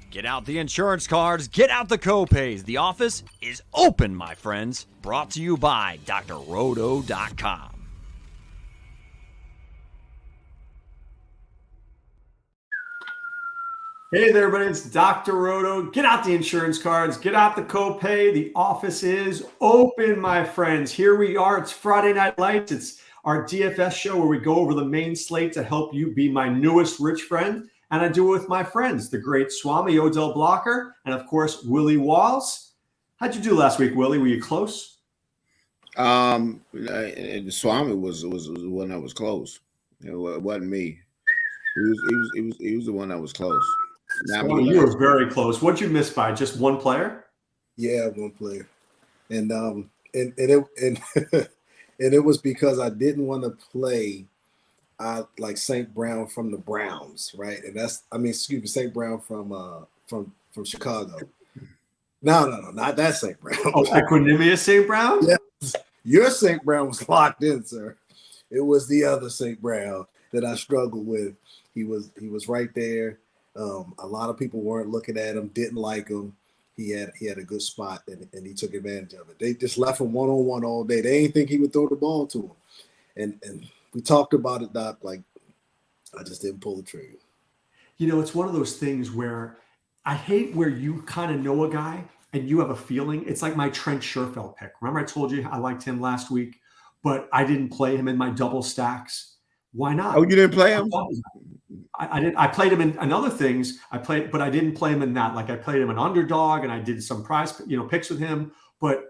Get out the insurance cards, get out the copays. The office is open, my friends. Brought to you by drroto.com. Hey there, everybody. It's Dr. Roto. Get out the insurance cards, get out the copay. The office is open, my friends. Here we are. It's Friday Night Lights. It's our DFS show where we go over the main slate to help you be my newest rich friend. And I do it with my friends, the great Swame, Odell Blocker, and of course, Willie Walls. How'd you do last week, Willie? Were you close? Swame was the one that was close. It wasn't me. He was the one that was close. Swame, you were very close. What'd you miss by? Just one player? Yeah, one player. And it was because I didn't want to play like St. Brown from the Browns, right? And St. Brown from Chicago. No, not that St. Brown. Oh, Equanimous St. Brown? Yes. Your St. Brown was locked in, sir. It was the other St. Brown that I struggled with. He was right there. A lot of people weren't looking at him, didn't like him. He had a good spot, and he took advantage of it. They just left him one-on-one all day. They didn't think he would throw the ball to him. And we talked about it, Doc, like I just didn't pull the trigger. You know, it's one of those things where I hate where you kind of know a guy and you have a feeling. It's like my Trent Sherfield pick. Remember I told you I liked him last week, but I didn't play him in my double stacks. Why not? Oh, you didn't play him? I didn't. I played him in other things. But I didn't play him in that. Like I played him an underdog, and I did some prize, picks with him. But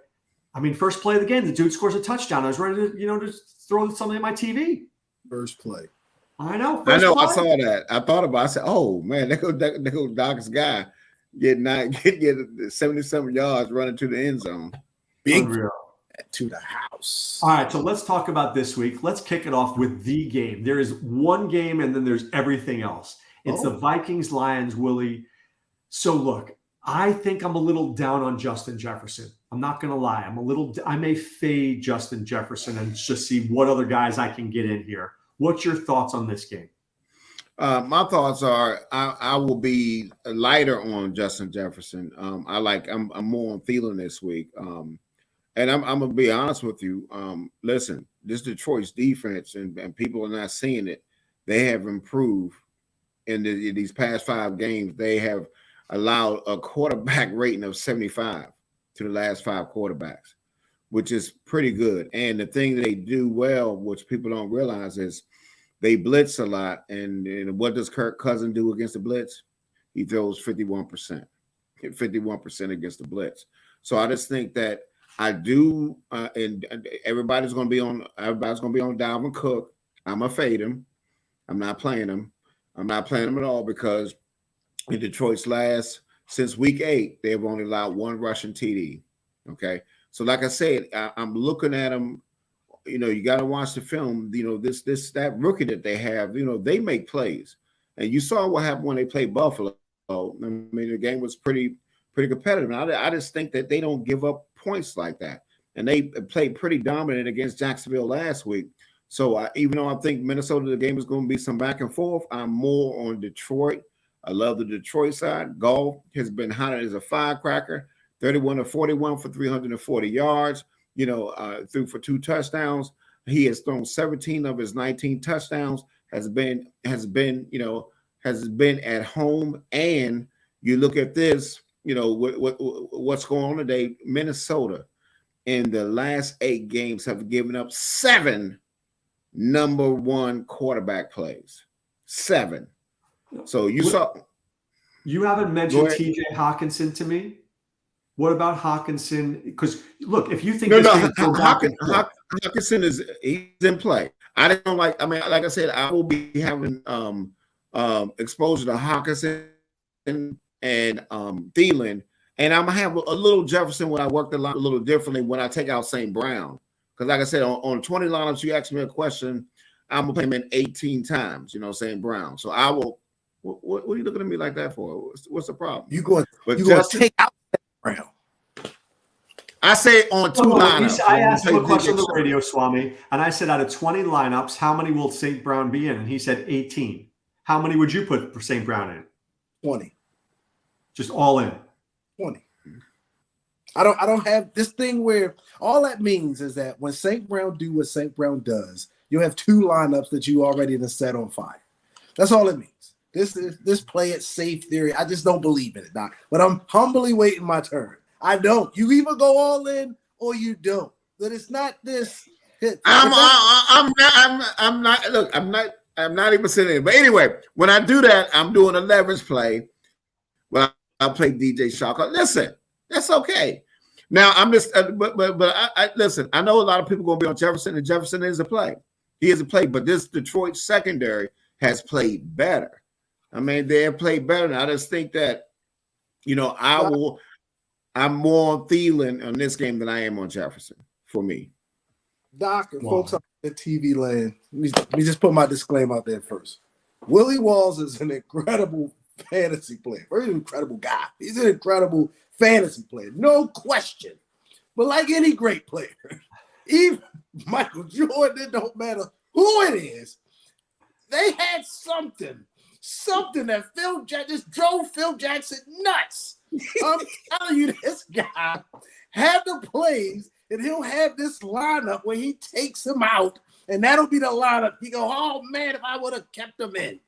I mean, first play of the game, the dude scores a touchdown. I was ready to, to throw something at my TV. First play. I know. I know. Play. I saw that. I thought about it. I said, "Oh man, there goes Doc's guy get 77 yards running to the end zone." Big to the house. All right, so let's talk about this week. Let's kick it off with the game. There is one game, and then there's everything else. It's the Vikings-Lions, Willie. So look, I think I'm a little down on Justin Jefferson. I'm not going to lie. I may fade Justin Jefferson and just see what other guys I can get in here. What's your thoughts on this game? My thoughts are I will be lighter on Justin Jefferson. I'm more on Thielen this week. And I'm going to be honest with you. Listen, this Detroit's defense, and people are not seeing it, they have improved in these past 5 games. They have allowed a quarterback rating of 75 to the last 5 quarterbacks, which is pretty good. And the thing they do well, which people don't realize, is they blitz a lot. And what does Kirk Cousins do against the blitz? He throws 51%. 51% against the blitz. So I just think that I do, and everybody's going to be on Dalvin Cook. I'm going to fade him. I'm not playing him. I'm not playing him at all because in Detroit's since week 8, they've only allowed 1 rushing TD. Okay. So like I said, I'm looking at them. You got to watch the film. That rookie that they have, they make plays. And you saw what happened when they played Buffalo. I mean, the game was pretty competitive. And I just think that they don't give up points like that. And they played pretty dominant against Jacksonville last week. So even though I think Minnesota, the game is going to be some back and forth, I'm more on Detroit. I love the Detroit side. Goff has been hot as a firecracker, 31 of 41 for 340 yards, threw for 2 touchdowns. He has thrown 17 of his 19 touchdowns, has been at home. And you look at this, what's going on today. Minnesota in the last 8 games have given up 7 number 1 quarterback plays. 7. So you haven't mentioned TJ Hawkinson to me. What about Hawkinson? Because look, if you think Hawkinson he's in play. I don't like. I mean, like I said, I will be having exposure to Hawkinson and Thielen, and I'm gonna have a little Jefferson when I work the line a little differently when I take out St. Brown. Because like I said, on 20 lineups, you asked me a question, I'm gonna play him in 18 times. St. Brown. So I will. What are you looking at me like that for? What's the problem? You going to take out Brown? I say on 2 lineups. I asked him a question on the radio, Swame, and I said out of 20 lineups, how many will St. Brown be in? And he said 18. How many would you put for St. Brown in? 20. Just all in. 20. I don't have this thing where all that means is that when St. Brown do what St. Brown does, you have two lineups that you already done set on fire. That's all it means. This play it safe theory. I just don't believe in it, Doc. But I'm humbly waiting my turn. I don't. You either go all in or you don't. But it's not this. I'm not. Look, I'm not even saying it. But anyway, when I do that, I'm doing a leverage play. Well, I'll play DJ Shark. Listen, that's okay. Now I'm just, but I listen. I know a lot of people going to be on Jefferson, and Jefferson is a play. He is a play, but this Detroit secondary has played better. I mean, they have played better. And I just think that, I'm more on Thielen on this game than I am on Jefferson for me. Doc and folks on the TV land, let me just put my disclaimer out there first. Willie Walls is an incredible fantasy player, very incredible guy. He's an incredible fantasy player, no question. But like any great player, even Michael Jordan, it don't matter who it is, they had something that just drove Phil Jackson nuts. I'm telling you, this guy had the plays, and he'll have this lineup where he takes him out, and that'll be the lineup. He go, oh man, if I would have kept him in.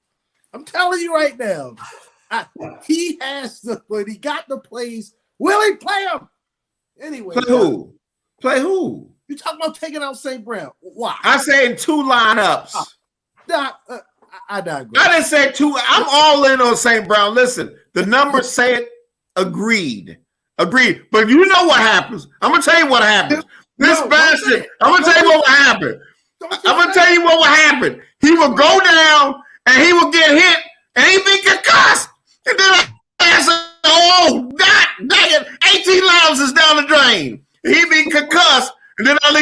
I'm telling you right now, he got the plays. Willie, play him. Anyway, play who? Play who? You talking about taking out St. Brown? Why? I say in two lineups. I digress. I didn't say two. I'm all in on St. Brown. Listen, the numbers say it. Agreed. But you know what happens. I'm gonna tell you what happens. This bastard. I'm gonna tell you what will happen. I'm gonna tell you what will happen. He will go down and he will get hit and he be concussed. And then I say, oh, dang it, 18 lives is down the drain. He be concussed. And then at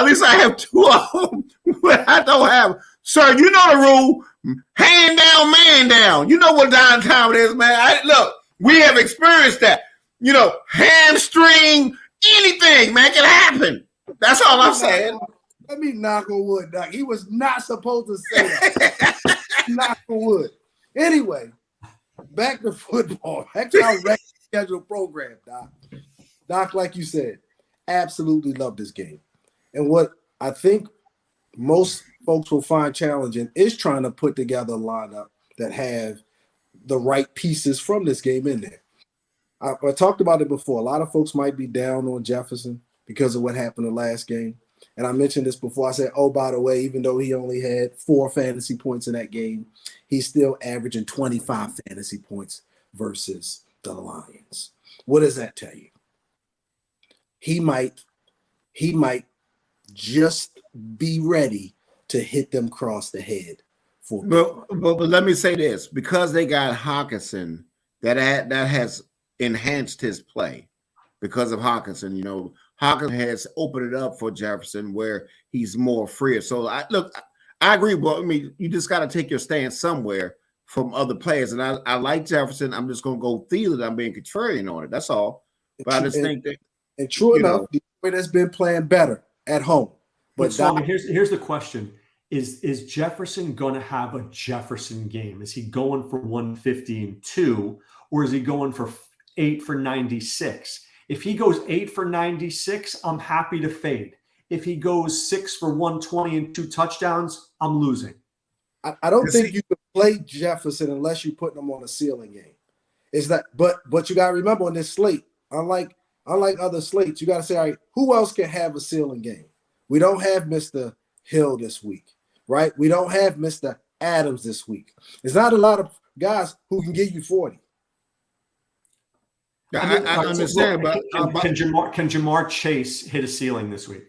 least I have two of them. I don't have. Sir, you know the rule. Hand down, man down. You know what time it is, man. Look, we have experienced that. Hamstring, anything, man, can happen. That's all I'm saying. Let me knock on wood, Doc. He was not supposed to say that. Knock on wood. Anyway, back to football. Back to our regular scheduled program, Doc. Doc, like you said, absolutely love this game. And what I think most folks will find challenging is trying to put together a lineup that have the right pieces from this game in there. I talked about it before. A lot of folks might be down on Jefferson because of what happened the last game. And I mentioned this before. I said, oh, by the way, even though he only had 4 fantasy points in that game, he's still averaging 25 fantasy points versus the Lions. What does that tell you? He might just be ready to hit them across the head. But let me say this. Because they got Hawkinson, that has enhanced his play because of Hawkinson. Hawkinson has opened it up for Jefferson where he's more free. So I agree, but I mean, you just got to take your stance somewhere from other players. And I like Jefferson. I'm just going to go Thielen. I'm being contrarian on it. That's all. But I just think that. And true enough, Detroit has been playing better at home. But Swame, here's the question. Is Jefferson going to have a Jefferson game? Is he going for 150 and 2, or is he going for 8 for 96? If he goes 8 for 96, I'm happy to fade. If he goes 6 for 120 and 2 touchdowns, I'm losing. I don't think you can play Jefferson unless you're putting him on a ceiling game. Is that? But you got to remember on this slate, unlike other slates, you got to say, all right, who else can have a ceiling game? We don't have Mr. Hill this week, right? We don't have Mr. Adams this week. There's not a lot of guys who can give you 40. I understand, but can Jamar Chase hit a ceiling this week?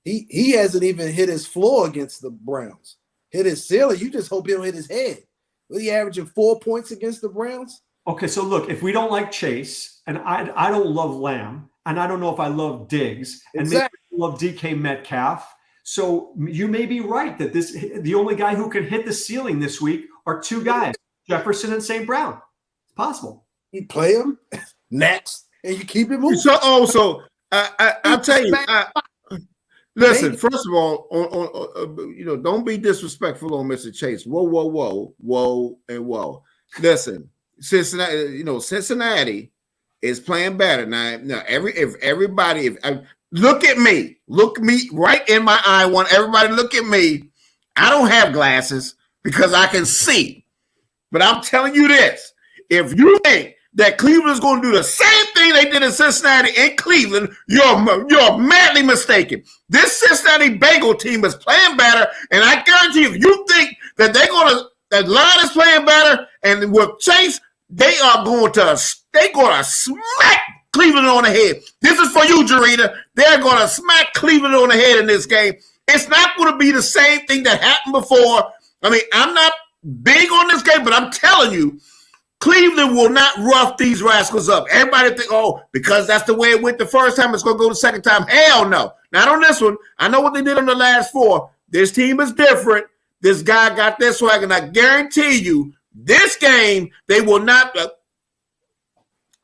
He hasn't even hit his floor against the Browns. Hit his ceiling. You just hope he'll hit his head. Was he averaging 4 points against the Browns? Okay, so look, if we don't like Chase, and I don't love Lamb, and I don't know if I love Diggs, and maybe I love DK Metcalf. So you may be right that the only guy who can hit the ceiling this week are 2 guys, Jefferson and St. Brown. It's possible. You play him next, and you keep it moving. So I'll tell you. Listen, first of all, don't be disrespectful on Mr. Chase. Whoa, and whoa. Listen, Cincinnati is playing better now. Look at me, look me right in my eye. Want everybody to look at me. I don't have glasses because I can see, but I'm telling you this: if you think that Cleveland is going to do the same thing they did in Cincinnati in Cleveland, you're madly mistaken. This Cincinnati Bengal team is playing better, and I guarantee you, if you think that that line is playing better, and with Chase, they're going to smack Cleveland on the head. This is for you, Jarita. They're going to smack Cleveland on the head in this game. It's not going to be the same thing that happened before. I mean, I'm not big on this game, but I'm telling you, Cleveland will not rough these rascals up. Everybody think, because that's the way it went the first time, it's going to go the second time. Hell no. Not on this one. I know what they did on the last 4. This team is different. This guy got this swag, and I guarantee you, this game, they will not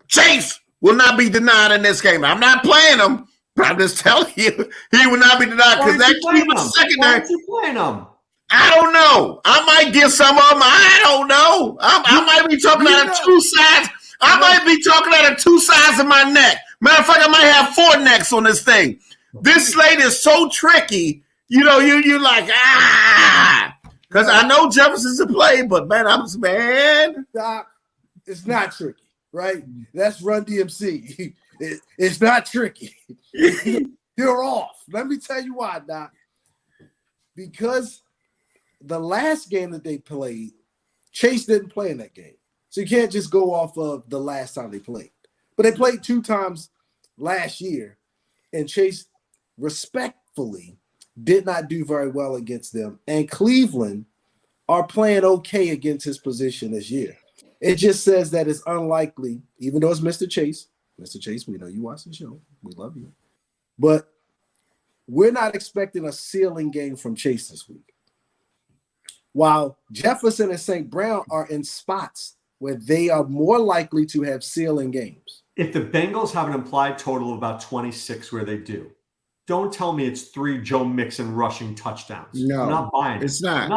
Chase will not be denied in this game. I'm not playing him, but I'm just telling you, he will not be denied because that Cleveland secondary. Why aren't you playing him? I don't know. I might get some of them. I don't know. I might be talking out of 2 sides. I might be talking out of 2 sides of my neck. Matter of fact, I might have 4 necks on this thing. This slate is so tricky. You're like, because I know Jefferson's a play, but man, Doc, it's not tricky, right? That's Run DMC. It's not tricky. You're off. Let me tell you why, Doc. Because the last game that they played, Chase didn't play in that game. So you can't just go off of the last time they played. But they played 2 times last year, and Chase respectfully did not do very well against them. And Cleveland are playing okay against his position this year. It just says that it's unlikely, even though it's Mr. Chase. Mr. Chase, we know you watch the show. We love you. But we're not expecting a ceiling game from Chase this week. While Jefferson and St. Brown are in spots where they are more likely to have ceiling games. If the Bengals have an implied total of about 26 where they do, don't tell me it's 3 Joe Mixon rushing touchdowns. No, I'm not buying it. It's not.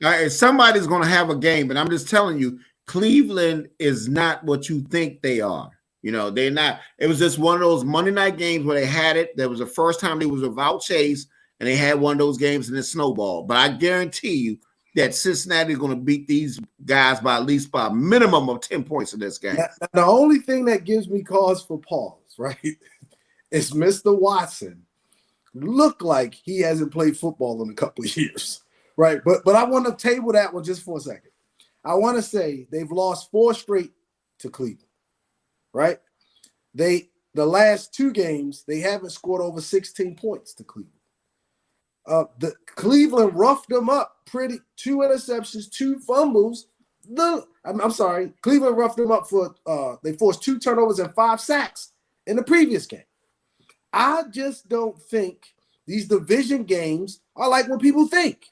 No. Somebody's going to have a game, but I'm just telling you, Cleveland is not what you think they are. They're not. It was just one of those Monday night games where they had it. That was the first time they was without Chase, and they had one of those games and it snowballed. But I guarantee you that Cincinnati is going to beat these guys by at least by a minimum of 10 points in this game. The only thing that gives me cause for pause, right, is Mr. Watson look like he hasn't played football in a couple of years, right? But I want to table that one just for a second. I want to say they've lost 4 straight to Cleveland, right? The last 2 games, they haven't scored over 16 points to Cleveland. The Cleveland roughed them up 2 interceptions, 2 fumbles. I'm sorry, Cleveland roughed them up for they forced 2 turnovers and 5 sacks in the previous game. I just don't think these division games are like what people think.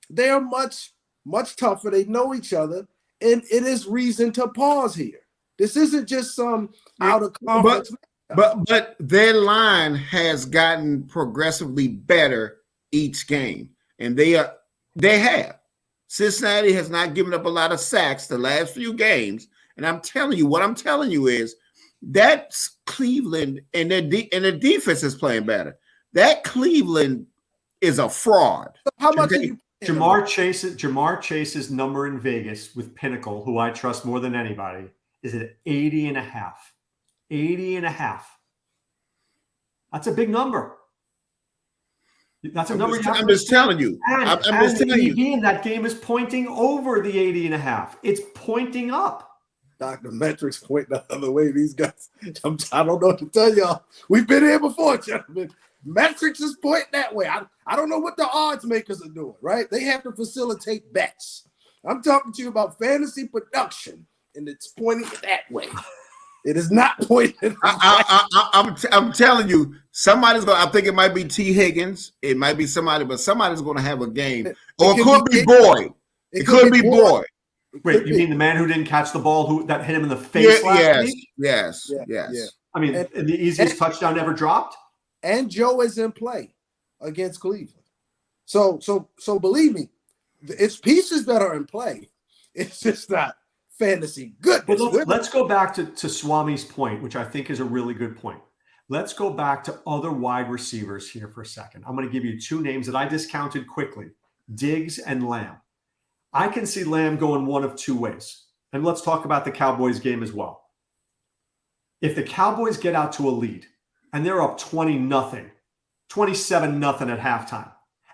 They are much, much tougher. They know each other, and it is reason to pause here. This isn't just some out of conference. But their line has gotten progressively better each game, and they have. Cincinnati has not given up a lot of sacks the last few games, and I'm telling you is that's Cleveland, and their defense is playing better. That Cleveland is a fraud. How much are you? Jamar Chase's number in Vegas with Pinnacle, who I trust more than anybody, is at 80.5. 80.5. That's a big number. That's a number. I'm just telling you. I'm just telling you. And that game is pointing over the 80.5. It's pointing up. Dr. Metrics point the other way. These guys, I don't know what to tell y'all. We've been here before, gentlemen. Metrics is pointing that way. I don't know what the odds makers are doing, right? They have to facilitate bets. I'm talking to you about fantasy production, and it's pointing that way. It is not pointing. I'm telling you, somebody's going. I think it might be T. Higgins. It might be somebody, but somebody's going to have a game. Or it could be Boyd. It could be Boyd. Wait, you mean the man who didn't catch the ball that hit him in the face last week? Yes. I mean, the easiest touchdown ever dropped. And Joe is in play against Cleveland. So believe me, it's pieces that are in play. It's just not fantasy goodness. But let's go back to Swame's point, which I think is a really good point. Let's go back to other wide receivers here for a second. I'm going to give you two names that I discounted quickly, Diggs and Lamb. I can see Lamb going one of two ways. And let's talk about the Cowboys game as well. If the Cowboys get out to a lead and they're up 20-0, 27-0 at halftime,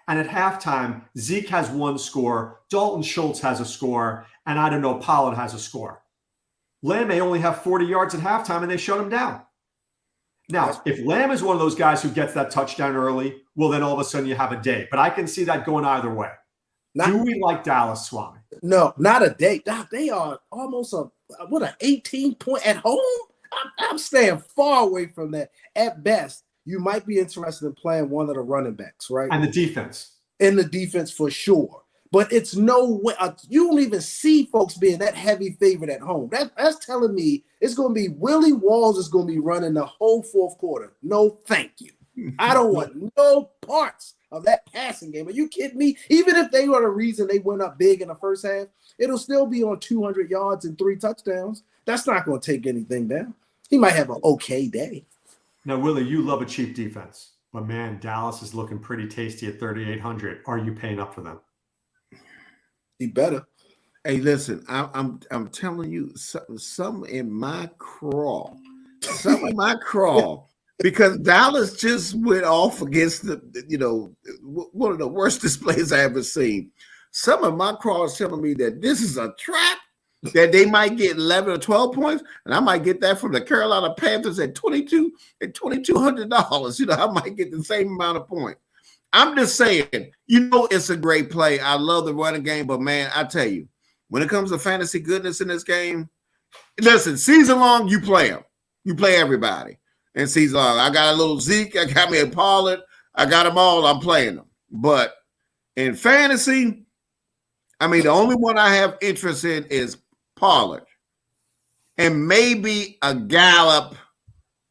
and at halftime, Zeke has one score, Dalton Schultz has a score, and I don't know, Pollard has a score. Lamb may only have 40 yards at halftime and they shut him down. Now, if Lamb is one of those guys who gets that touchdown early, well, then all of a sudden you have a day. But I can see that going either way. Do we like Dallas, Swami? No, not a day. They are almost an 18-point at home? I'm staying far away from that. At best, you might be interested in playing one of the running backs, right? And the defense. In the defense for sure. But it's no way. You don't even see folks being that heavy favorite at home. That's telling me it's going to be Willie Walls is going to be running the whole fourth quarter. No, thank you. I don't want no parts of that passing game. Are you kidding me? Even if they were the reason they went up big in the first half, it'll still be on 200 yards and 3 touchdowns. That's not going to take anything down. He might have an okay day. Now, Willie, you love a cheap defense. But, man, Dallas is looking pretty tasty at 3,800. Are you paying up for them? He better. Hey, listen, I'm telling you, some in my crawl, because Dallas just went off against one of the worst displays I ever seen. Some of my crawl is telling me that this is a trap, that they might get 11 or 12 points, and I might get that from the Carolina Panthers at $2,200. I might get the same amount of points. I'm just saying, it's a great play. I love the running game, but man, I tell you, when it comes to fantasy goodness in this game, listen, season long, you play them. You play everybody. And season long, I got a little Zeke, I got me a Pollard, I got them all, I'm playing them. But in fantasy, the only one I have interest in is Pollard. And maybe a Gallup,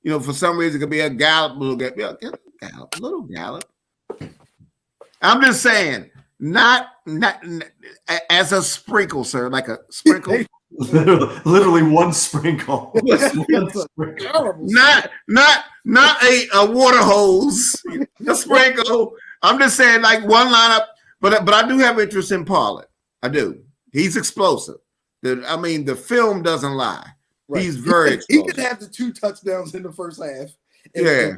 for some reason it could be a Gallup, little Gallup. I'm just saying, not as a sprinkle, sir, like a sprinkle. literally one sprinkle. Not a water hose, a sprinkle. I'm just saying, like one lineup. But I do have interest in Pollard. I do. He's explosive. The film doesn't lie. Right. He's very explosive. He could have the 2 touchdowns in the first half. Yeah,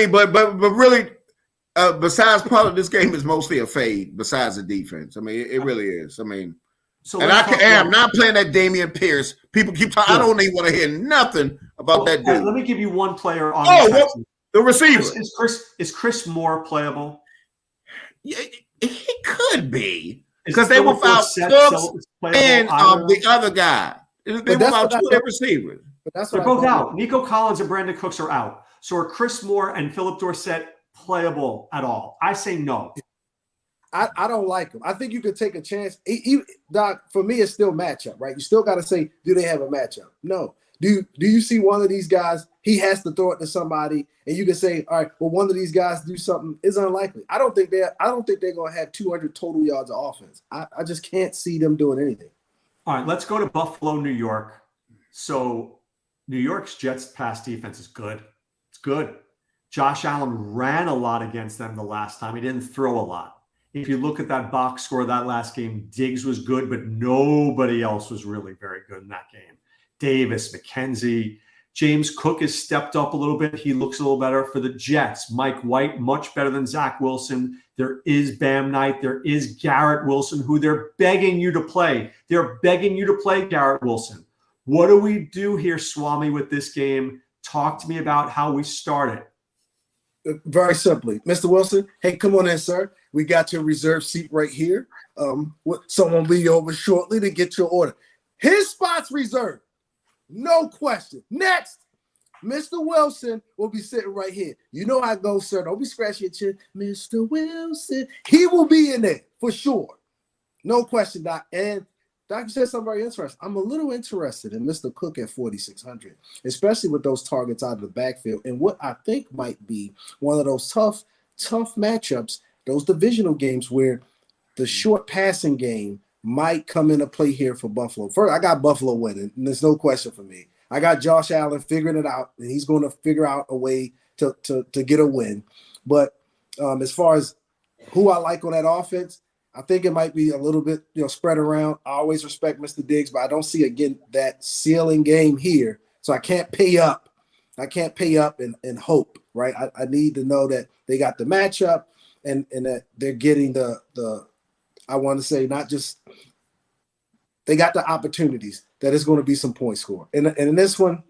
but really. Besides Pollard, this game is mostly a fade. Besides the defense, it really is. So I'm not playing that Dameon Pierce. People keep talking. I don't even want to hear nothing about that dude. Let me give you one player on the receiver. Is Chris Moore playable? Yeah, he could be because they were without Cooks and the other guy. They were without 2 receivers. They're both out. Nico Collins and Brandon Cooks are out. So are Chris Moore and Philip Dorsett playable at all? I say no. I don't like him. I think you could take a chance. Doc, for me, it's still matchup, right? You still got to say, do they have a matchup? No. Do you see one of these guys, he has to throw it to somebody, and you can say, all right, well, one of these guys do something. It's unlikely. I don't think they're going to have 200 total yards of offense. I just can't see them doing anything. All right, let's go to Buffalo, New York. So New York's Jets pass defense is good. It's good. Josh Allen ran a lot against them the last time. He didn't throw a lot. If you look at that box score of that last game, Diggs was good, but nobody else was really very good in that game. Davis, McKenzie, James Cook has stepped up a little bit. He looks a little better for the Jets. Mike White, much better than Zach Wilson. There is Bam Knight. There is Garrett Wilson, who they're begging you to play. They're begging you to play Garrett Wilson. What do we do here, Swami, with this game? Talk to me about how we start it. Very simply, Mr. Wilson, hey, come on in, sir. We got your reserved seat right here. Someone will be over shortly to get your order. His spot's reserved. No question. Next, Mr. Wilson will be sitting right here. You know how it goes, sir. Don't be scratching your chin. Mr. Wilson, he will be in there for sure. No question, Doc. And Doc said something very interesting. I'm a little interested in Mr. Cook at 4,600, especially with those targets out of the backfield and what I think might be one of those tough matchups, those divisional games where the short passing game might come into play here for Buffalo. First, I got Buffalo winning, and there's no question for me. I got Josh Allen figuring it out, and he's going to figure out a way to get a win. But as far as who I like on that offense, I think it might be a little bit, spread around. I always respect Mr. Diggs, but I don't see, again, that ceiling game here. So I can't pay up. I can't pay up and hope, right? I need to know that they got the matchup and that they're getting the I want to say not just they got the opportunities that it's going to be some points scored. And in this one,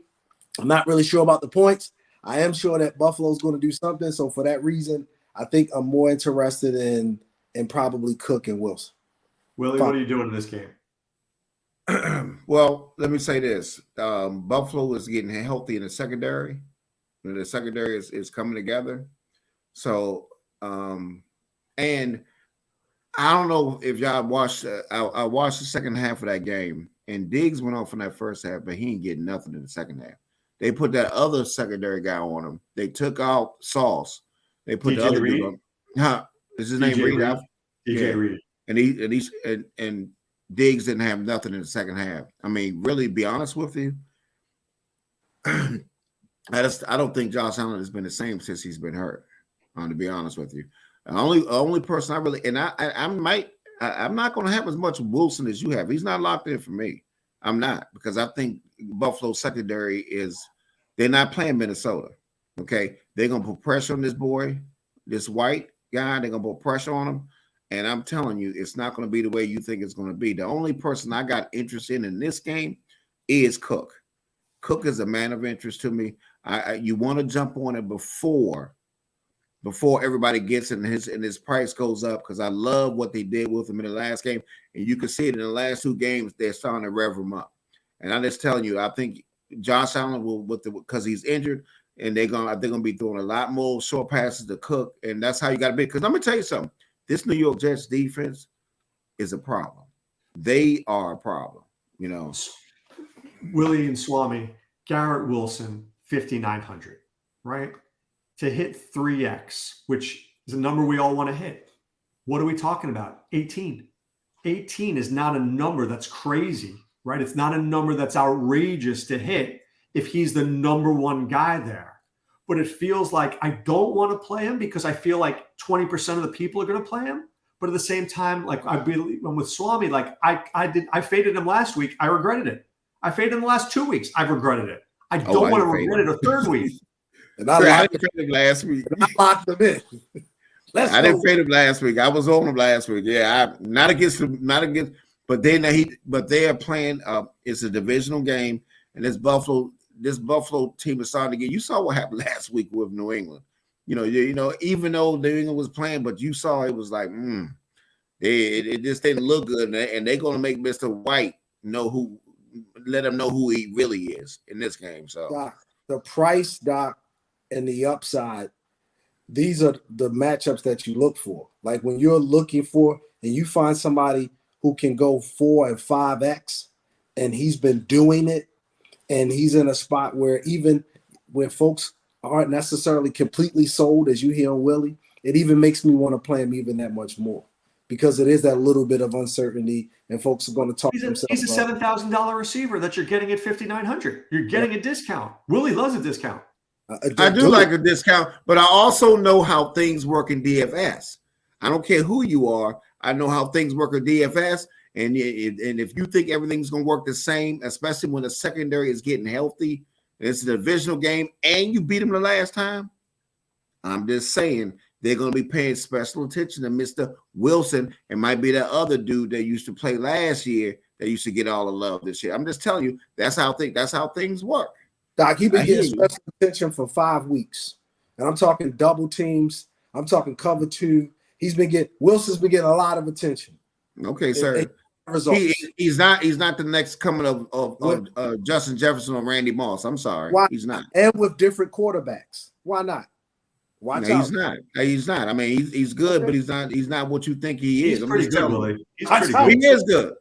I'm not really sure about the points. I am sure that Buffalo's going to do something. So for that reason, I think I'm more interested in probably Cook and Wilson. Willie, what are you doing in this game? Well, let me say this. Buffalo is getting healthy in the secondary. The secondary is coming together. So, and I don't know if y'all watched I watched the second half of that game, and Diggs went off in that first half, but he ain't getting nothing in the second half. They put that other secondary guy on him. They took out Sauce. They put the other dude on. Is his name Reed? DJ Reed. And Diggs didn't have nothing in the second half. I mean, really, be honest with you, I don't think Josh Allen has been the same since he's been hurt. To be honest with you, the only person I really I'm not going to have as much Wilson as you have. He's not locked in for me. I'm not, because I think Buffalo secondary they're not playing Minnesota. Okay, they're gonna put pressure on this boy, this white guy. They're gonna put pressure on him. And I'm telling you, it's not going to be the way you think it's going to be. The only person I got interest in this game is Cook. Cook is a man of interest to me. You want to jump on it before everybody gets it and his price goes up, because I love what they did with him in the last game. And you can see it in the last two games, they're starting to rev him up. And I'm just telling you, I think Josh Allen will, because he's injured, and they're gonna be throwing a lot more short passes to Cook, and that's how you got to be. Because let me tell you something. This New York Jets defense is a problem. They are a problem, Willie and Swame, Garrett Wilson, 5,900, right? To hit 3X, which is a number we all want to hit. What are we talking about? 18. 18 is not a number that's crazy, right? It's not a number that's outrageous to hit if he's the number one guy there. But it feels like I don't want to play him because I feel like 20% of the people are going to play him. But at the same time, like I'm with Swami, like I faded him last week. I regretted it. I faded him the last 2 weeks. I've regretted it. I don't want to regret it a third week. And I didn't fade him last week. I locked him in. I didn't fade him last week. I was on him last week. Yeah, not against. But they are playing. It's a divisional game, and this Buffalo team is starting to get. You saw what happened last week with New England. Even though New England was playing, but you saw it was like, it just didn't look good, and they're going to make Mr. White let him know who he really is in this game. So Doc, the price, Doc, and the upside, these are the matchups that you look for. Like when you're looking for, and you find somebody who can go 4 and 5X, and he's been doing it. And he's in a spot where even when folks aren't necessarily completely sold, as you hear on Willie, it even makes me want to play him even that much more, because it is that little bit of uncertainty, and folks are going to talk themselves. He's a $7,000 receiver that you're getting at 5,900. You're getting a discount. Willie loves a discount. I do like a discount, but I also know how things work in DFS. I don't care who you are. I know how things work in DFS. And if you think everything's going to work the same, especially when the secondary is getting healthy, it's a divisional game, and you beat them the last time, I'm just saying they're going to be paying special attention to Mr. Wilson. It might be that other dude that used to play last year that used to get all the love this year. I'm just telling you, that's how things work. Doc, he's been getting special attention for 5 weeks. And I'm talking double teams. I'm talking cover 2. Wilson's been getting a lot of attention. Okay, sir. He's not the next coming of Justin Jefferson or Randy Moss. I'm sorry. Why? He's not. And with different quarterbacks. Why not? He's not. He's not. I mean, he's good, but he's not what you think he is. He's pretty good, Willie. He is good.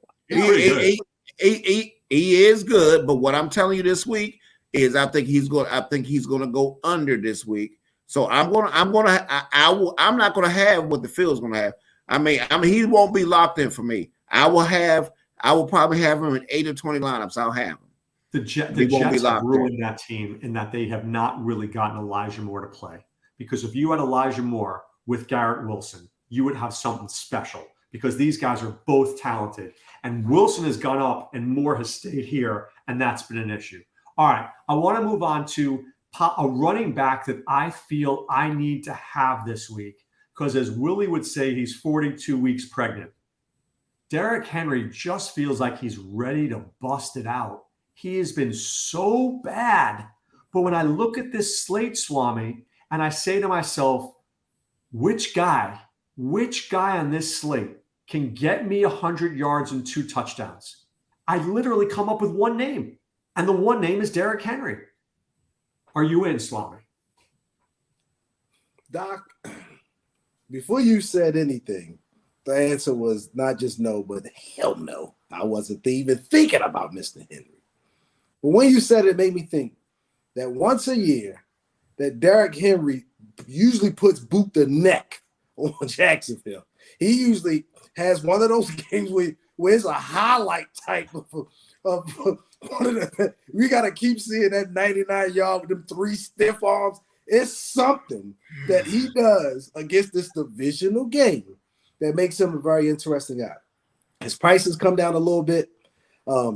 He is good, but what I'm telling you this week is I think he's going to go under this week. So I'm not going to have what the field's going to have. I mean, he won't be locked in for me. I will probably have him in 8 or 20 lineups. I'll have him. The Jets have ruined that team in that they have not really gotten Elijah Moore to play. Because if you had Elijah Moore with Garrett Wilson, you would have something special because these guys are both talented. And Wilson has gone up and Moore has stayed here, and that's been an issue. All right, I want to move on to a running back that I feel I need to have this week because, as Willie would say, he's 42 weeks pregnant. Derrick Henry just feels like he's ready to bust it out. He has been so bad. But when I look at this slate, Swame, and I say to myself, which guy on this slate can get me 100 yards and 2 touchdowns? I literally come up with one name, and the one name is Derrick Henry. Are you in, Swame? Doc, before you said anything, the answer was not just no, but hell no. I wasn't even thinking about Mr. Henry. But when you said it, it made me think that once a year that Derrick Henry usually puts boot the neck on Jacksonville. He usually has one of those games where it's a highlight type of one of the, we got to keep seeing that 99-yard with them 3 stiff arms. It's something that he does against this divisional game that makes him a very interesting guy. His prices come down a little bit.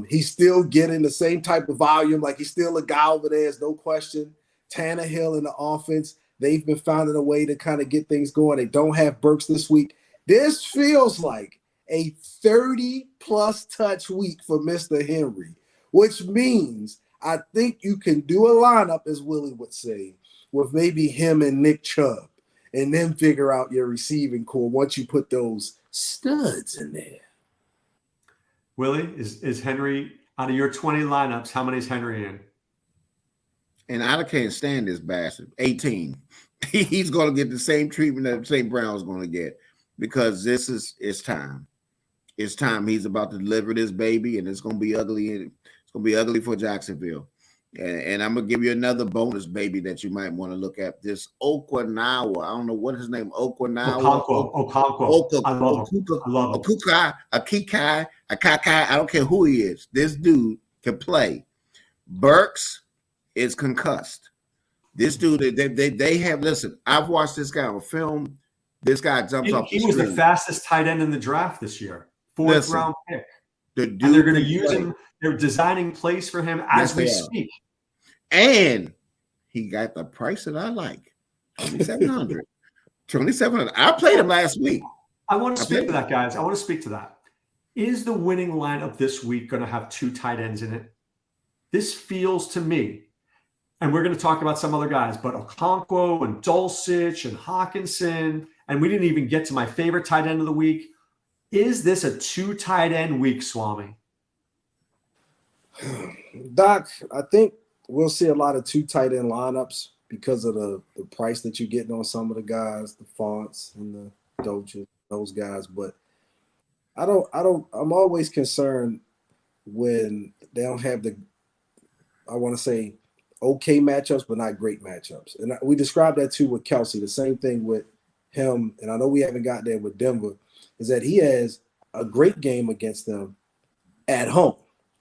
He's still getting the same type of volume. Like he's still a guy over there, there's no question. Tannehill in the offense, they've been finding a way to kind of get things going. They don't have Burks this week. This feels like a 30-plus touch week for Mr. Henry, which means I think you can do a lineup, as Willie would say, with maybe him and Nick Chubb, and then figure out your receiving core once you put those studs in there. Willie, is Henry, out of your 20 lineups, how many is Henry in? And I can't stand this bastard. 18. He's going to get the same treatment that St. Brown's going to get because it's time. It's time. He's about to deliver this baby, and it's going to be ugly. It's going to be ugly for Jacksonville. And I'm going to give you another bonus, baby, that you might want to look at. This Okwanawa. I don't know what his name, Okwanawa. Okonkwo. I love him. Akakai. I don't care who he is. This dude can play. Burks is concussed. This dude, they have, listen, I've watched this guy on film. This guy jumps off the screen. He was the fastest tight end in the draft this year. 4th round pick. And they're going to use him. They're designing plays for him as we speak. And he got the price that I like. $2,700. $2,700. I played him last week. I want to speak to that, guys. I want to speak to that. Is the winning lineup this week going to have 2 tight ends in it? This feels to me, and we're going to talk about some other guys, but Okonkwo and Dulcich and Hawkinson, and we didn't even get to my favorite tight end of the week. Is this a 2 tight end week, Swame? Doc, I think we'll see a lot of 2 tight end lineups because of the price that you're getting on some of the guys, the Fonts and the Doges, those guys. But I'm always concerned when they don't have I want to say okay matchups, but not great matchups. And we described that too with Kelsey. The same thing with him, and I know we haven't got there with Denver, is that he has a great game against them at home,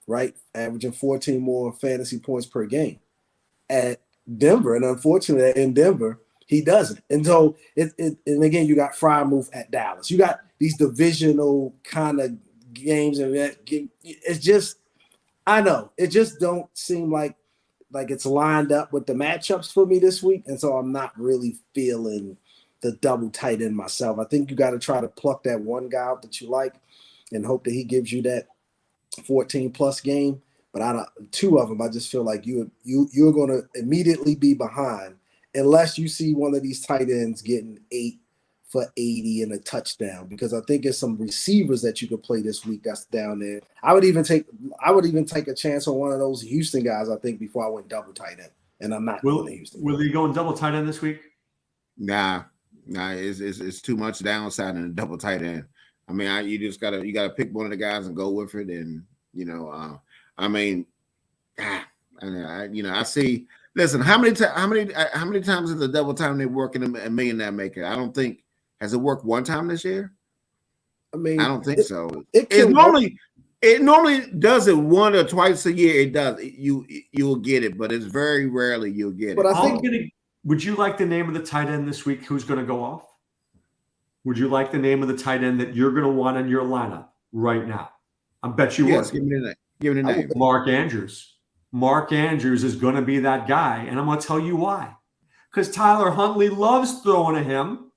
right? Averaging 14 more fantasy points per game at Denver. And unfortunately, in Denver, he doesn't. And so, and again, you got Frymouth at Dallas. You got these divisional kind of games. And it's just, I know, it just don't seem like it's lined up with the matchups for me this week. And so I'm not really feeling the double tight end myself. I think you got to try to pluck that one guy out that you like and hope that he gives you that 14-plus game. But out of 2 of them, I just feel like you're going to immediately be behind unless you see one of these tight ends getting 8 for 80 and a touchdown, because I think there's some receivers that you could play this week that's down there. I would even take a chance on one of those Houston guys, I think, before I went double tight end. And I'm not going to Houston. Will you go double tight end this week? Nah, it's too much downside in a double tight end. I mean, you just gotta pick one of the guys and go with it. And I see. Listen, how many times is the double time they work in a millionaire maker? I don't think has it worked one time this year. I mean, I don't think so. It normally does it one or twice a year. It does. You'll get it, but it's very rarely you'll get But it. I think Would you like the name of the tight end this week? Who's going to go off? Would you like the name of the tight end that you're going to want in your lineup right now? I bet you Yes, would. give me the name. Give me the name. Mark Andrews. Mark Andrews is going to be that guy, and I'm going to tell you why. Because Tyler Huntley loves throwing to him.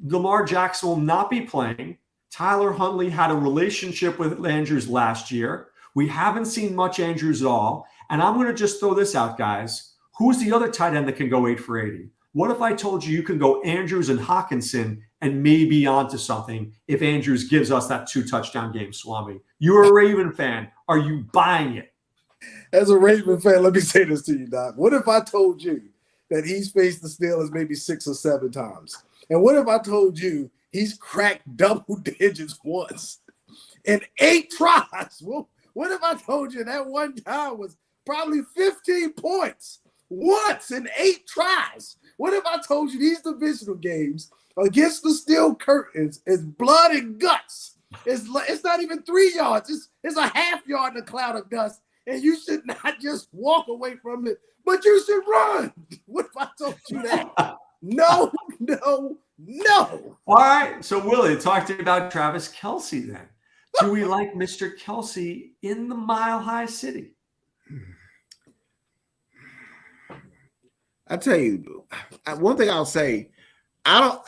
Lamar Jackson will not be playing. Tyler Huntley had a relationship with Andrews last year. We haven't seen much Andrews at all. And I'm going to just throw this out, guys. Who's the other tight end that can go 8 for 80? What if I told you can go Andrews and Hawkinson and maybe onto something if Andrews gives us that 2-touchdown game, Swami? You're a Raven fan. Are you buying it? as a Raven fan, let me say this to you, Doc. What if I told you that he's faced the Steelers maybe 6 or 7 times? And what if I told you he's cracked double digits once in 8 tries? Well, what if I told you that one time was probably 15 points once in 8 tries? What if I told you these divisional games against the steel curtains is blood and guts? It's not even 3 yards. It's a half yard in a cloud of dust, and you should not just walk away from it, but you should run. What if I told you that? No. All right. So, Willie, talk to me about Travis Kelce then. Do we like Mr. Kelce in the Mile High City? I tell you, one thing I'll say, I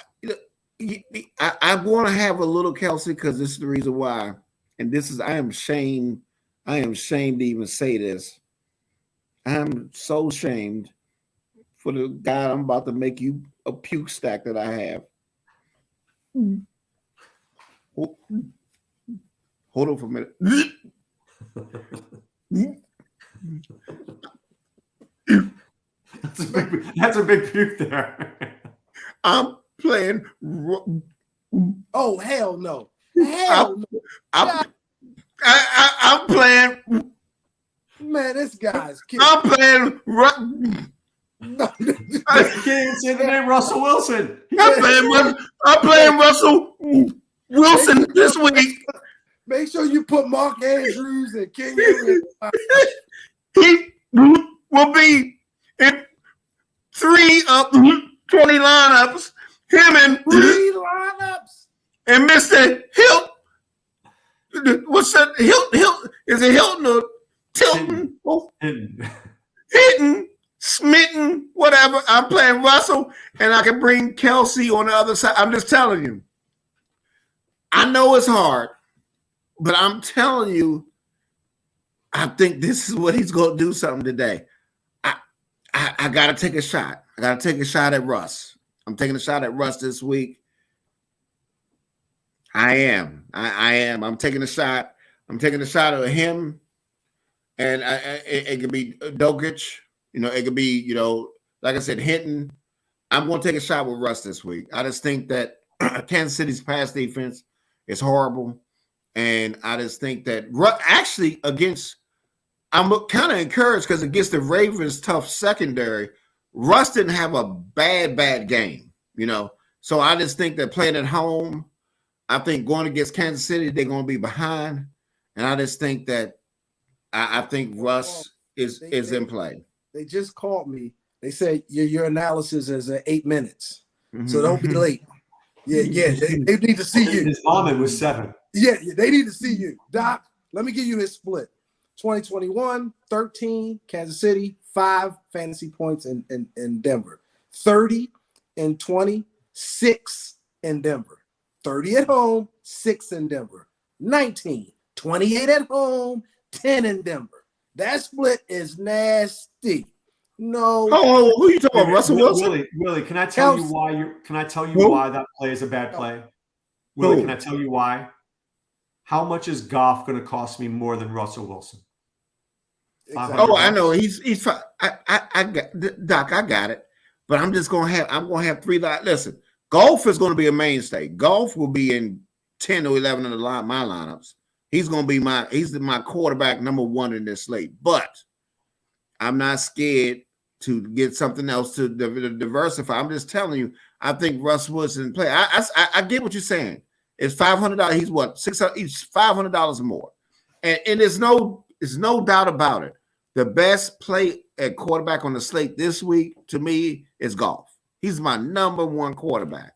want to have a little Kelce because this is the reason why. And this is, I am ashamed to even say this. I'm so ashamed for the guy I'm about to make you a puke stack that I have. Hold on for a minute. That's a big puke there. I'm playing. Oh, hell no. Hell no. I'm playing. Man, this guy's kidding. I'm playing. You can't even say the name Russell Wilson. I'm playing Russell Wilson this week. Make sure you put Mark Andrews and King Henry. He will be in 3 of 20 lineups. Him and 3 lineups. And Mr. Hilt. What's that? Hilt. Is it Hilton or Tilton? Hitting, smitten, whatever. I'm playing Russell, and I can bring Kelce on the other side. I'm just telling you. I know it's hard, but I'm telling you, I think this is what he's going to do something today. I got to take a shot. I got to take a shot at Russ. I'm taking a shot at Russ this week. I am. I'm taking a shot. I'm taking a shot at him, and it could be Dokic. It could be, like I said, Hinton. I'm going to take a shot with Russ this week. I just think that Kansas City's pass defense is horrible, and I just think that actually I'm kind of encouraged because against the Ravens' tough secondary, Russ didn't have a bad game, So I just think that playing at home, I think going against Kansas City, they're going to be behind. And I just think that I think Russ is in play. They just called me. They said your analysis is 8 minutes. So don't be late. Yeah. They need to see you. His comment was 7. Yeah, they need to see you. Doc, let me give you his split. 2021, 13, Kansas City, 5 fantasy points in Denver. 30 and 20, 6 in Denver. 30 at home, 6 in Denver. 19, 28 at home, 10 in Denver. That split is nasty. No. Oh, who are you talking about? Russell Wilson? Willie, can I tell you why why that play is a bad play? Willie, can I tell you why? How much is Goff going to cost me more than Russell Wilson? Exactly. Oh, I know. He's fine. I got Doc. I got it. But I'm going to have 3. Listen, Golf is going to be a mainstay. Golf will be in 10 or 11 of my lineups. He's going to be my quarterback number 1 in this slate. But I'm not scared to get something else to diversify. I'm just telling you, I think Russ Wilson play. I get what you're saying. It's $500. He's what, $600? He's $500 more, and there's no doubt about it. The best play at quarterback on the slate this week to me is Goff. He's my number one quarterback,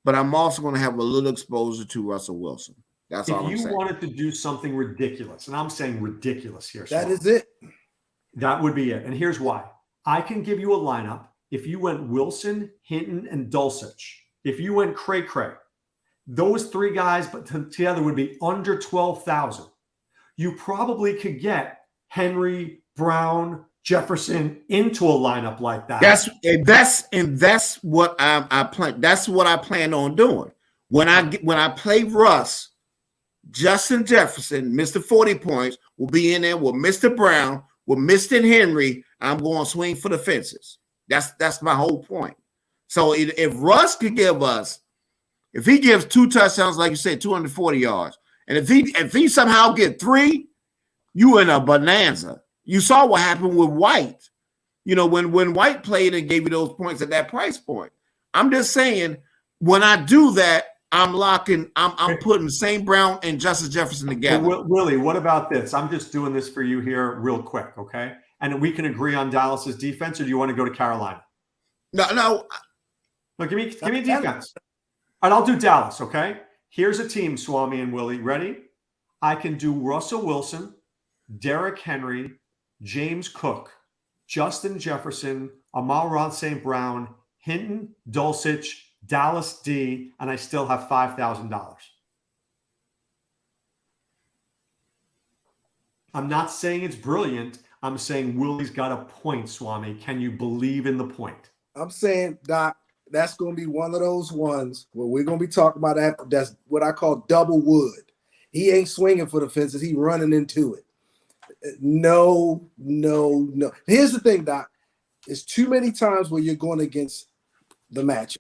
but I'm also going to have a little exposure to Russell Wilson. That's all I'm saying. If you wanted to do something ridiculous, and I'm saying ridiculous here, that is it. That would be it. And here's why. I can give you a lineup. If you went Wilson, Hinton, and Dulcich, if you went cray-cray, those three guys but together would be under 12,000. You probably could get Henry, Brown, Jefferson into a lineup like that. That's what I plan. That's what I plan on doing. When I play Russ, Justin Jefferson, Mr. 40 points, will be in there with Mr. Brown, with Mr. Henry. I'm going to swing for the fences. That's my whole point. So if Russ could give us, if he gives 2 touchdowns, like you said, 240 yards, and if he somehow get 3, you in a bonanza. You saw what happened with White. You know, when White played and gave you those points at that price point. I'm just saying, when I do that, I'm putting St. Brown and Justice Jefferson together. Well, Willie, what about this? I'm just doing this for you here real quick, okay? And we can agree on Dallas's defense, or do you want to go to Carolina? No. Give me defense. All right, I'll do Dallas, okay? Here's a team, Swame and Willie. Ready? I can do Russell Wilson, Derrick Henry, James Cook, Justin Jefferson, Amon-Ra St. Brown, Hinton, Dulcich, Dallas D, and I still have $5,000. I'm not saying it's brilliant. I'm saying Willie's got a point, Swami. Can you believe in the point? I'm saying, Doc, that's going to be one of those ones where we're going to be talking about that. That's what I call double wood. He ain't swinging for the fences. He running into it. No. Here's the thing, Doc. It's too many times where you're going against the matchup.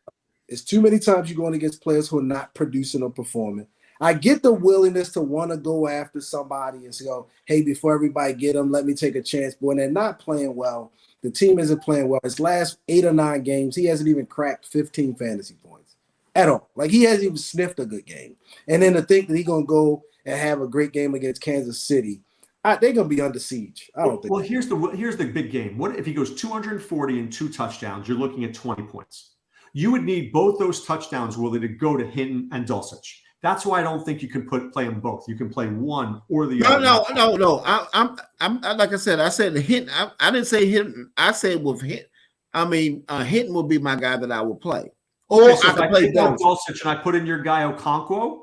It's too many times you're going against players who are not producing or performing. I get the willingness to want to go after somebody and say, oh, hey, before everybody get them, let me take a chance. But when they're not playing well, the team isn't playing well. His last 8 or 9 games, he hasn't even cracked 15 fantasy points at all. Like, he hasn't even sniffed a good game. And then to think that he's going to go and have a great game against Kansas City, they're going to be under siege. I don't think. Well, here's the big game. What if he goes 240 and 2 touchdowns? You're looking at 20 points. You would need both those touchdowns, Willie, to go to Hinton and Dulcich. That's why I don't think you can play them both. You can play one or the other. No. I'm like I said Hinton. I didn't say Hinton. I said with Hinton. I mean, Hinton would be my guy that I would play. Or okay, so I could play both. Dulcich and I put in your guy Okonkwo,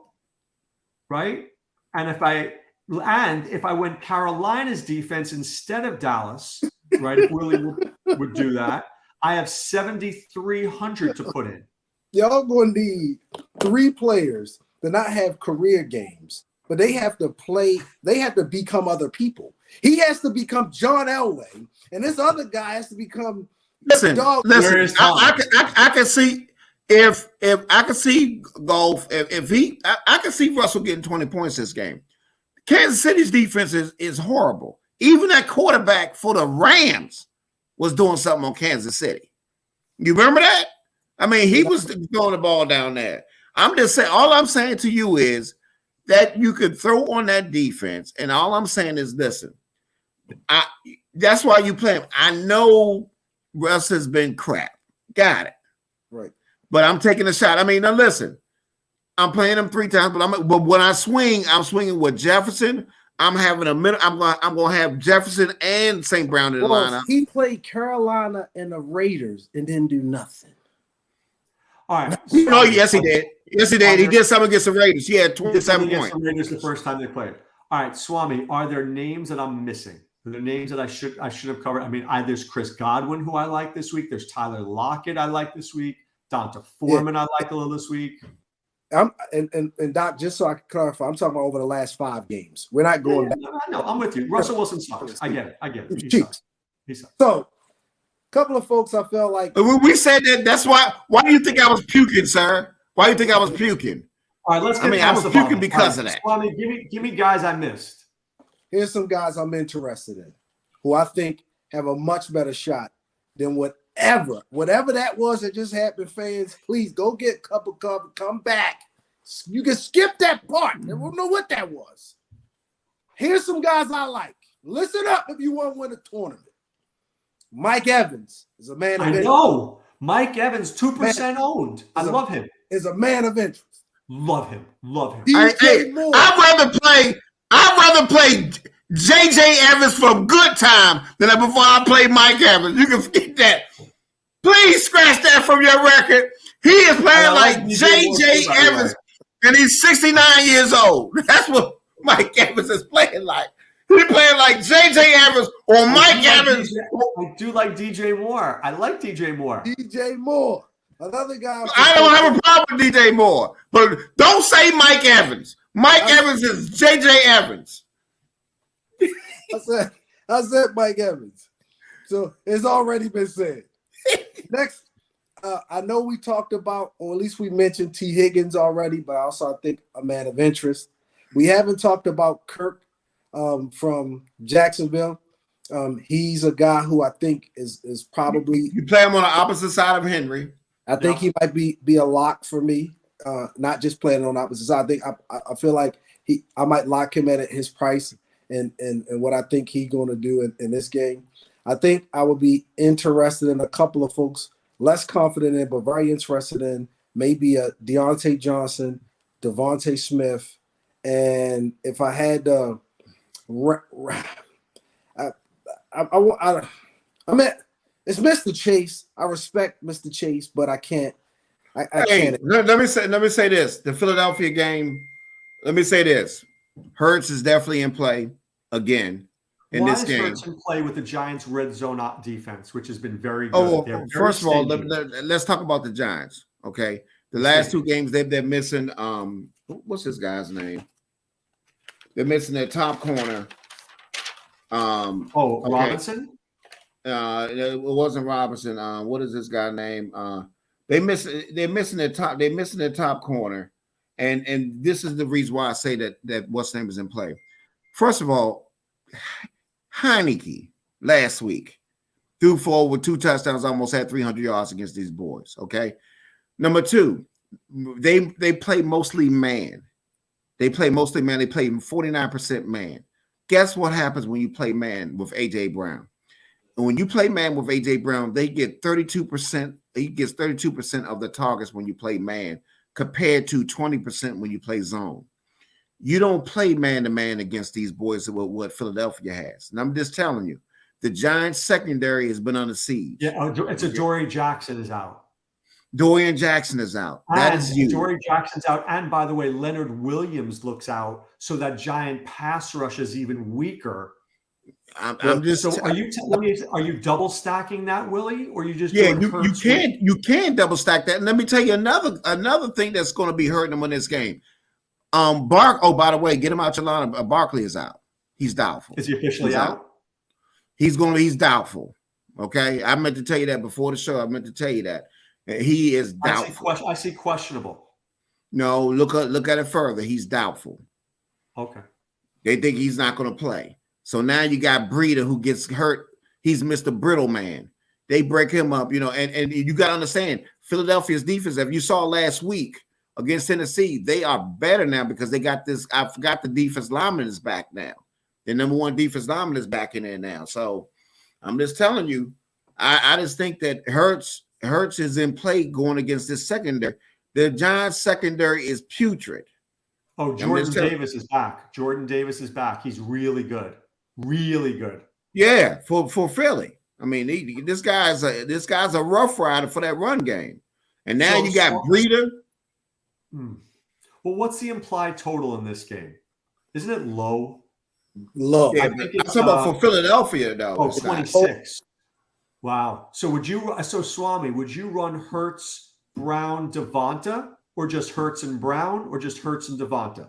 right? And if I went Carolina's defense instead of Dallas, right? If Willie would do that, I have 7,300 to put in. Y'all going to need 3 players to not have career games, but they have to play. They have to become other people. He has to become John Elway, and this other guy has to become. Listen. I can see if I can see Golf. I can see Russell getting 20 points this game. Kansas City's defense is horrible. Even that quarterback for the Rams was doing something on Kansas City. You remember that? I mean, he was throwing the ball down there. I'm just saying, all I'm saying to you is that you could throw on that defense, and all I'm saying is, listen, that's why you play him. I know Russ has been crap. Got it. Right. But I'm taking a shot. I mean, now listen, I'm playing him 3 times, but when I swing, I'm swinging with Jefferson. I'm having a minute. I'm going to have Jefferson and St. Brown in the lineup. He played Carolina and the Raiders and didn't do nothing. All right. No, yes, he did. Yes, he did. He did something against the Raiders. He had 27 points. The Raiders the first time they played. All right, Swami, are there names that I'm missing? Are there names that I should have covered? I mean, there's Chris Godwin, who I like this week. There's Tyler Lockett I like this week. Donta Foreman I like a little this week. And Doc, just so I can clarify, I'm talking about over the last 5 games. We're not going back. No, I'm with you. Russell Wilson sucks. I get it. He sucks. So, a couple of folks I felt like. We said that. That's why. Why do you think I was puking, sir? Why do you think I was puking? All right, let's get I was puking because of that. Swami, give me guys I missed. Here's some guys I'm interested in who I think have a much better shot than whatever that was that just happened. Fans, please go get a cup of coffee, come back You can skip that part. They won't know what that was. Here's some guys I like. Listen up if you want to win a tournament. Mike Evans is a man of interest. I know. Mike Evans, 2% owned. I love him. Is a man of interest. Love him. Love him. DJ Moore. I'd rather play J.J. Evans from Good Time than before I play Mike Evans. You can forget that. Please scratch that from your record. He is playing like J.J. Evans, and he's 69 years old. That's what Mike Evans is playing like. He's playing like J.J. Evans or Mike Evans. I do like DJ Moore. I like DJ Moore. DJ Moore. Another guy. I don't have a problem with DJ Moore, but don't say Mike Evans. Mike Evans is J.J. Evans. I said Mike Evans. So it's already been said. Next, I know we talked about, or at least we mentioned T. Higgins already, but also I think a man of interest. We haven't talked about Kirk from Jacksonville. He's a guy who I think is probably. You play him on the opposite side of Henry. I think he might be a lock for me. Not just playing on the opposite side. I think I feel like I might lock him at his price and what I think he's going to do in this game. I think I would be interested in a couple of folks, less confident in, but very interested in maybe a Deontay Johnson, Devontae Smith, and if I had it's Mr. Chase. I respect Mr. Chase, but I can't. I can't. Let me say this. The Philadelphia game. Let me say this. Hurts is definitely in play again in this game. Hurts in play with the Giants' red zone defense, which has been very good. Oh, well, first of all, let's talk about the Giants. Okay, the last two games they're missing. What's this guy's name? They're missing their top corner. Okay. Robinson. It wasn't Robinson. What is this guy's name? They're missing their top corner, and this is the reason why I say that what's name is in play. First of all, Heineke last week threw for over 2 touchdowns, almost had 300 yards against these boys. Okay, number two, they play mostly man. They play 49% man. Guess what happens when you play man with A.J. Brown? And when you play man with A.J. Brown, they get 32%. He gets 32% of the targets when you play man, compared to 20% when you play zone. You don't play man-to-man against these boys with what Philadelphia has. And I'm just telling you, the Giants secondary has been under siege. Yeah, it's a Dorian Jackson is out. Dorian Jackson is out. That is you. Dorian Jackson's out. And by the way, Leonard Williams looks out. So that Giant pass rush is even weaker. I'm just. So are you telling me? Are you double stacking that, Willie, or you just? Yeah, you can double stack that. And let me tell you another thing that's going to be hurting them in this game. Oh, by the way, get him out your lineup. Barkley is out. He's doubtful. Is he officially out? He's doubtful. Okay, I meant to tell you that before the show. I meant to tell you that he is doubtful. I see questionable. No, look at it further. He's doubtful. Okay. They think he's not going to play. So now you got Breida who gets hurt. He's Mr. Brittle Man. They break him up, and you got to understand Philadelphia's defense. If you saw last week against Tennessee, they are better now because they got this. I forgot the defense lineman is back now. The number one defense lineman is back in there now. So I'm just telling you, I just think that Hurts is in play going against this secondary. The Giants secondary is putrid. Oh, Jordan Davis is back. Jordan Davis is back. He's really good. Really good. Yeah, for Philly. I mean, this guy's a rough rider for that run game. And now you got Breida. Well, what's the implied total in this game? Isn't it low? Low. Yeah, I'm talking about for Philadelphia, though. Oh, 26. Wow. So Swame, would you run Hurts, Brown, Devonta, or just Hurts and Brown, or just Hurts and Devonta?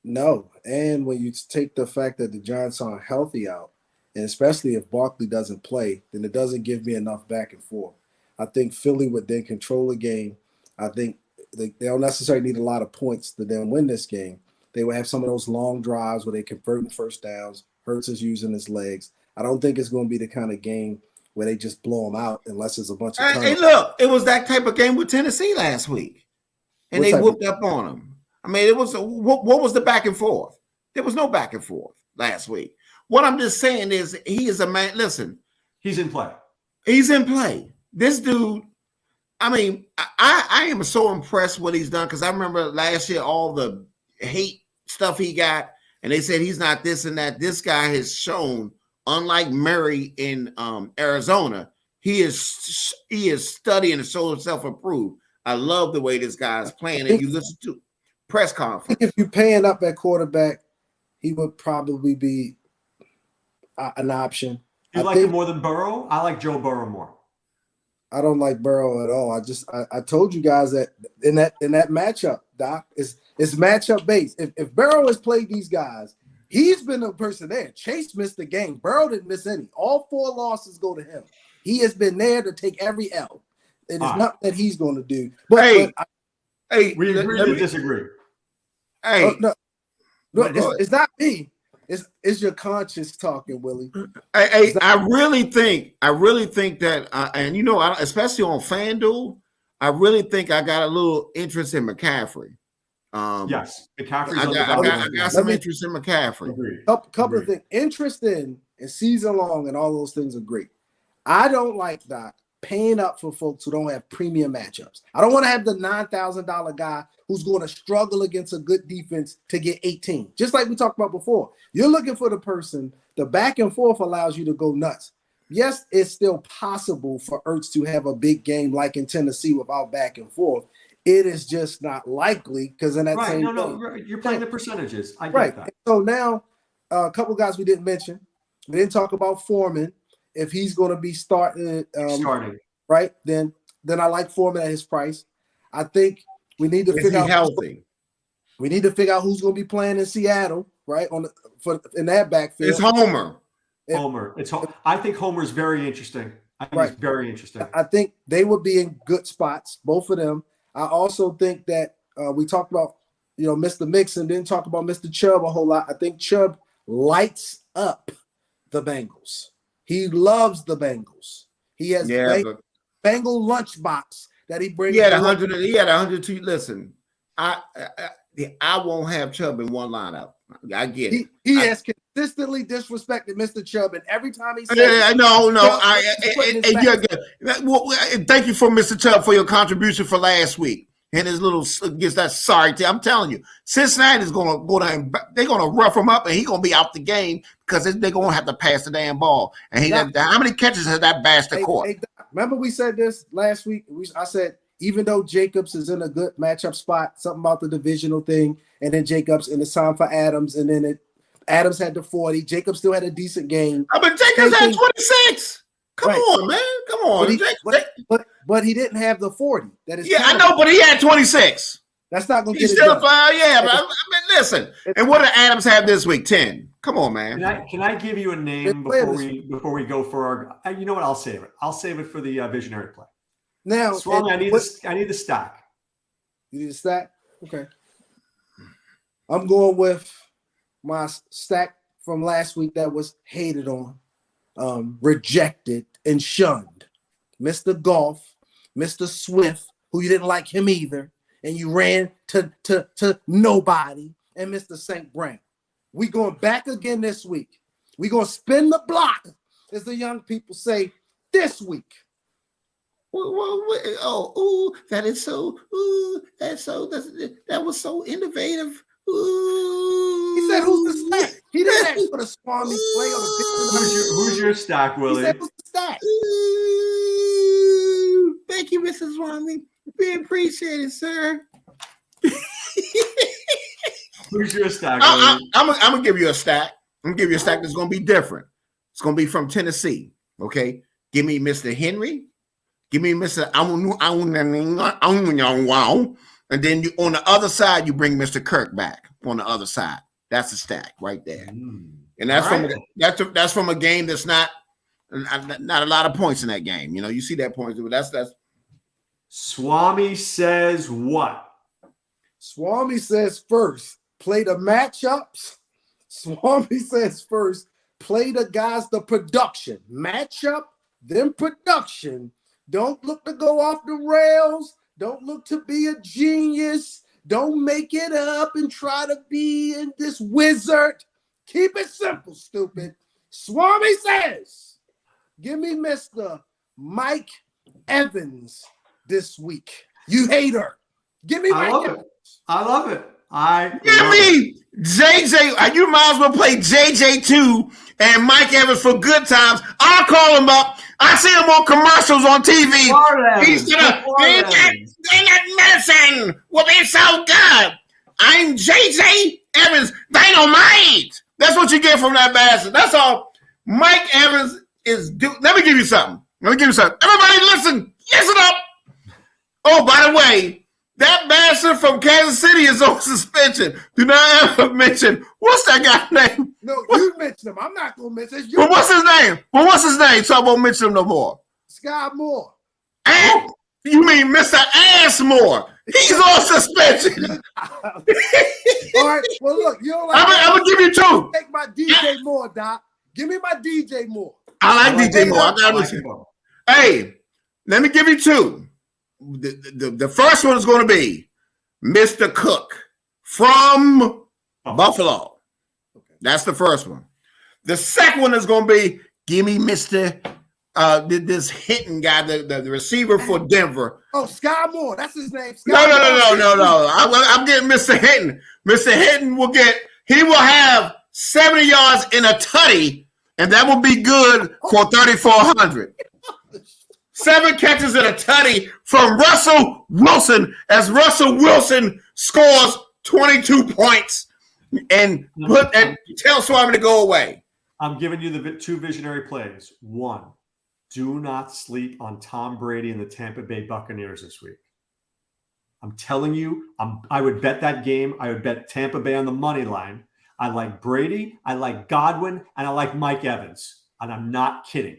No. And when you take the fact that the Giants aren't healthy out, and especially if Barkley doesn't play, then it doesn't give me enough back and forth. I think Philly would then control the game. I think they don't necessarily need a lot of points to then win this game. They will have some of those long drives where they convert first downs. Hurts is using his legs. I don't think it's going to be the kind of game where they just blow them out unless it's a bunch of turnovers. Hey, look, it was that type of game with Tennessee last week. and they whooped up on him. I mean, it was what was the back and forth? There was no back and forth last week. What I'm just saying is he is a man. Listen, he's in play. He's in play. This dude, I mean, I am so impressed what he's done because I remember last year all the hate stuff he got, and they said he's not this and that. This guy has shown, unlike Murray in Arizona, he is studying to show himself improved. I love the way this guy is playing. If you listen to press conference, if you're paying up at quarterback, he would probably be an option. You like him more than Burrow? I like Joe Burrow more. I don't like Burrow at all. I told you guys that in that matchup, Doc, it's matchup based. If Burrow has played these guys, he's been the person there. Chase missed the game. Burrow didn't miss any. All 4 losses go to him. He has been there to take every L. It is not that he's going to do. But we agree to disagree. Hey, no, it's not me. It's your conscience talking, Willie. I really think that, and especially on FanDuel, I really think I got a little interest in McCaffrey. Yes, McCaffrey. I got some interest in McCaffrey. Couple of things. Interest in and season long and all those things are great. I don't like Doc paying up for folks who don't have premium matchups. I don't want to have the $9,000 guy who's going to struggle against a good defense to get 18. Just like we talked about before. You're looking for the person, the back and forth allows you to go nuts. Yes, it's still possible for Ertz to have a big game like in Tennessee without back and forth. It is just not likely because in that same you're playing the percentages. I get that. So now a couple guys we didn't mention. We didn't talk about Foreman. If he's going to be starting, right, then I like Foreman at his price. I think we need to figure out healthy. We need to figure out who's going to be playing in Seattle, right? In that backfield. It's Homer. I think Homer's very interesting. He's very interesting. I think they would be in good spots, both of them. I also think that we talked about, Mr. Mixon, didn't talk about Mr. Chubb a whole lot. I think Chubb lights up the Bengals. He loves the Bengals. He has Bengal lunchbox that he brings. He had 100. He had 102. Listen, I won't have Chubb in one lineup. I get it. He has consistently disrespected Mr. Chubb, and every time he says, thank you for Mr. Chubb for your contribution for last week and his little gets that sorry. I'm telling you, Cincinnati's going to go down. They're going to rough him up, and he's going to be out the game because they're going to have to pass the damn ball. And how many catches has that bastard caught? Remember we said this last week. I said even though Jacobs is in a good matchup spot, something about the divisional thing, and then Jacobs, and it's time for Adams, and then Adams had the 40. Jacobs still had a decent game. But Jacobs had 26. Come on, man. Come on. But he didn't have the 40. That is I know, but he had 26. That's not going to get it done. But I mean, listen. And what did Adams have this week? 10. Come on, man. Can I give you a name before we go for our? You know what? I'll save it. I'll save it for the visionary play. Now, Swame, I need the stack. You need a stack? Okay. I'm going with my stack from last week that was hated on, rejected, and shunned. Mr. Golf, Mr. Swift, who you didn't like him either, and you ran to nobody, and Mr. St. Brown. We going back again this week. We going to spin the block, as the young people say, this week. That was so innovative. Ooh. He said, "Who's the stack?" He didn't ask for the Swame play on the. Who's your stack, Willie? He said, "Who's the stack?" Ooh. Thank you, Mrs. Swame. We appreciate it, sir. Who's your stack? I'm gonna give you a stack. I'm gonna give you a stack that's gonna be different. It's gonna be from Tennessee. Okay, give me Mr. Henry. Give me Mr. And then you on the other side, you bring Mr. Kirk back on the other side. That's a stack right there. And that's from a game that's not a lot of points in that game. You see that points, but that's Swame says what? Swame says first, play the matchups. Swame says first, play the guys, the production. Matchup, then production. Don't look to go off the rails. Don't look to be a genius. Don't make it up and try to be in this wizard. Keep it simple, stupid. Swame says, give me Mr. Mike Evans this week. You hater. Give me Mike Evans. I love it. Give me JJ. You might as well play JJ2 and Mike Evans for good times. I'll call him up. I see him on commercials on TV. He's gonna, that medicine will be so good. I'm JJ Evans Dynamite. That's what you get from that bastard. That's all. Mike Evans is. Let me give you something. Everybody listen up. Oh, by the way, that bastard from Kansas City is on suspension. Do not ever mention, what's that guy's name? No, you mention him. I'm not going to mention him. Well, what's his name? So I won't mention him no more. Sky Moore. And you mean Mr. Assmore? He's on suspension. All right. Well, look, you don't like I'm going to give you two. Take my DJ Moore, Doc. Give me my DJ Moore. I like DJ Moore. Hey, let me give you two. The first one is going to be Mr. Cook from Buffalo. Okay. That's the first one. The second one is going to be, give me Mr. This Hinton guy, the receiver for Denver. Oh, Sky Moore. That's his name. No. I'm getting Mr. Hinton. Mr. Hinton he will have 70 yards in a tutty, and that will be good for 3,400. 7 catches in a tutty from Russell Wilson as Russell Wilson scores 22 points and tell Swami to go away. I'm giving you the 2 visionary plays. 1, do not sleep on Tom Brady and the Tampa Bay Buccaneers this week. I'm telling you, I would bet that game. I would bet Tampa Bay on the money line. I like Brady, I like Godwin, and I like Mike Evans. And I'm not kidding.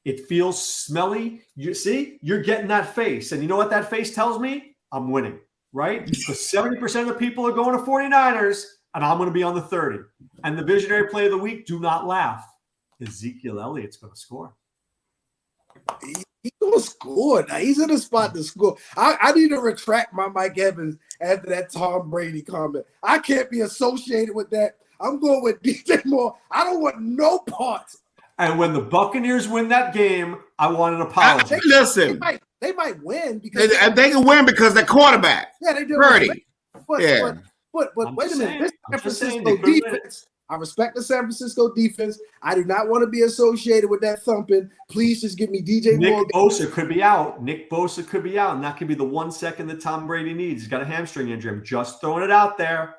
It feels smelly. You see, you're getting that face. And you know what that face tells me? I'm winning, right? Because 70% of the people are going to 49ers, and I'm going to be on the 30. And the visionary play of the week, do not laugh. Ezekiel Elliott's going to score. He's going to score. Now, he's in a spot to score. I need to retract my Mike Evans after that Tom Brady comment. I can't be associated with that. I'm going with DJ Moore. I don't want no parts. And when the Buccaneers win that game, I want an apology. Listen, they might win because they can win because they're quarterback. Yeah, they do. Brady. But wait a minute. This San Francisco defense. I respect the San Francisco defense. I do not want to be associated with that thumping. Please just give me DJ Moore. Nick Bosa could be out. And that could be the 1 second that Tom Brady needs. He's got a hamstring injury. I'm just throwing it out there.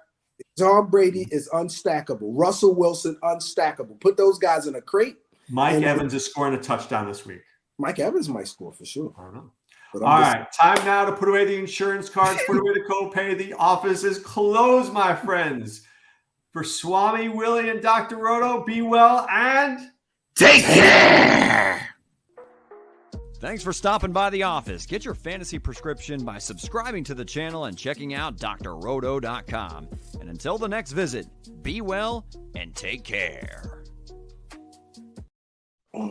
Tom Brady is unstackable. Russell Wilson, unstackable. Put those guys in a crate. Mike Evans is scoring a touchdown this week. Mike Evans might score for sure. I don't know. All right, time now to put away the insurance cards, put away the copay. The office is closed, my friends. For Swami, Willie, and Dr. Roto, be well and take care. Thanks for stopping by the office. Get your fantasy prescription by subscribing to the channel and checking out drroto.com. And until the next visit, be well and take care. Oh.